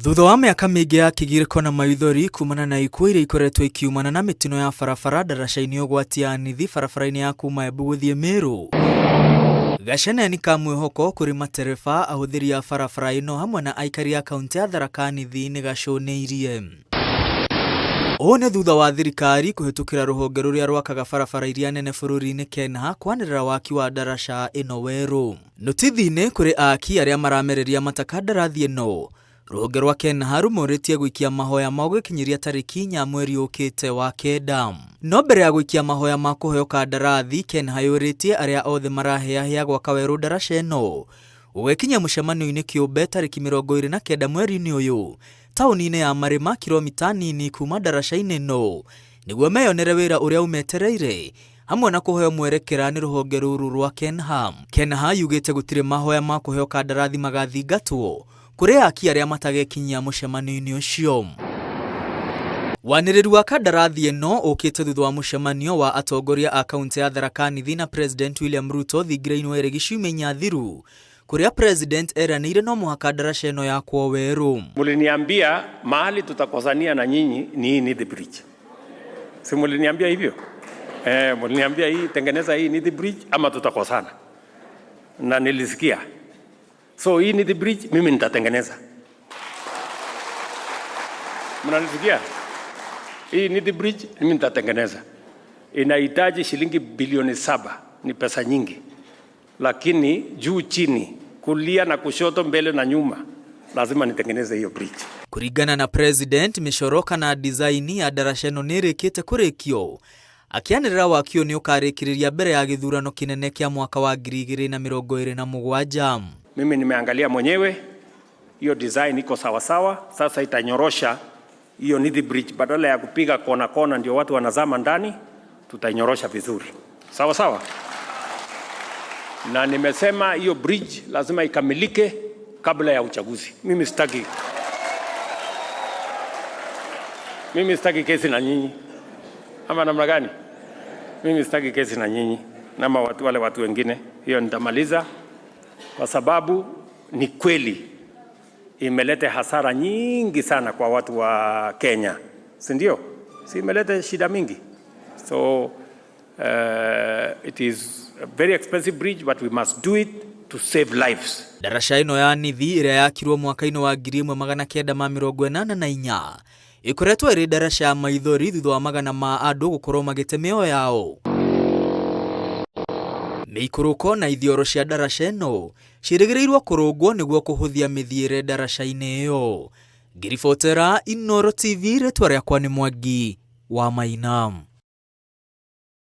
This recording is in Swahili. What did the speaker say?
Thutha wa miaka mingi ya kigiriko na maithori kumana na ikuũ iria ikoretwo ikiumana na mitino ya barabara daraca-inĩ ũgwati ya nithi barabara-inĩ ya kuma Embu gũthiĩ Meru, gaceneni ka mwĩhoko kũrĩ matereba, ahũthĩri a barabara ĩno hamwe na aikari a kaunti ya Tharaka Nithi nĩ gacũnĩirie. Ũũ nĩ thutha wa thirikari kũhĩtũkĩra rũhonge rũrĩa rwakaga barabara iria nene bũrũri-inĩ KENHA kwanĩrĩra waki wa daraca ĩno werũ. Notithi-inĩ kũrĩ aaki arĩa maramereria matakandarathi ĩno, rũhonge rwa KENHA rumũrĩtie gũikia mahoya ma gũkinyĩria tarĩki 4 mweri ũkĩte wa kenda. No mbere ya gũikia mahoya ma kũheo kandarathi, KENHA yũrĩtie arĩa othe marahĩahĩa gwaka werũ daraca ĩno gũgĩkinya mũcemanio-inĩ kĩũmbe tarĩki 29 mweri-inĩ ũyũ taũni-inĩ ya Marĩma, kilomita nini kuma daraca-inĩ ĩno, nĩguo meyonere wĩra ũrĩa umetereire hamwe na kũheo mwerekera nĩ rũhonge rũrũ rwa KENHA. KENHA yugĩte gũtirĩ mahoya ma kũheo kandarathi magathingatwo kũrĩ aaki arĩa matagekinyia mũcemanio-inĩ ũcio. Wanĩrĩri wa kandarathi ĩno ũkĩte thutha wa mũcemanio wa atongoria a kaunti ya Tharaka Nithi na President William Ruto thingira-inĩ wa Iregi ciumia thiru, kũrĩa President eranĩire no mũhaka daraca ĩno yakwo werũ. Muliniambia mahali tutakosania na nyinyi ni hii Nithi Bridge. Si muliniambia hivyo? Muliniambia hii tengeneza hii Nithi Bridge ama tutakosana. Na nilisikia. So hii Nithi Bridge mimi nitatengeneza. Mnanisikia? Hii Nithi Bridge mimi nitatengeneza. Inahitaji shilingi bilioni 7, ni pesa nyingi. Lakini juu chini, kulia na kushoto, mbele na nyuma, lazima nitengeneze hiyo bridge. Kuringana na President, mĩcoro na design ya daraca ĩno nĩrĩkĩte kũrĩkio, akĩanĩrĩra wakio nĩ ũkarĩkĩrĩria mbere ya gĩthurano kĩnene kĩa mwaka wa 2027. Mimi nimeangalia mwenyewe, hiyo design iko sawa sawa. Sasa itanyorosha hiyo Nithi Bridge, badala ya kupiga kona kona ndio watu wanazama ndani, tutanyorosha vizuri. Sawa sawa. Na nimesema hiyo bridge lazima ikamilike kabla ya uchaguzi. Mimi sitaki kesi na nyinyi. Ama namna gani? Mimi sitaki kesi na nyinyi na wale watu wengine. Hiyo nitamaliza kwa sababu ni kweli imeleta hasara nyingi sana kwa watu wa Kenya. Si ndio? Si imeleta shida mingi. So it is a very expensive bridge, but we must do it to save lives. Daraca ĩno ya Nithi ĩrĩa yakirwo mwaka-inĩ wa 1984 ĩkoretwo ĩrĩ daraca ya maithori thutha wa magana ma andũ gũkorwo magĩte mĩoyo yao. Mĩikũrũko na ithioro cia daraca ĩno ciĩrĩgĩrĩirwo kũrũngwo nĩguo kũhũthia mĩthiĩre daraca-inĩ ĩyo. Ngĩribotera Inooro TV, rĩtwa rĩakwa nĩ Mwangi wa Mainam.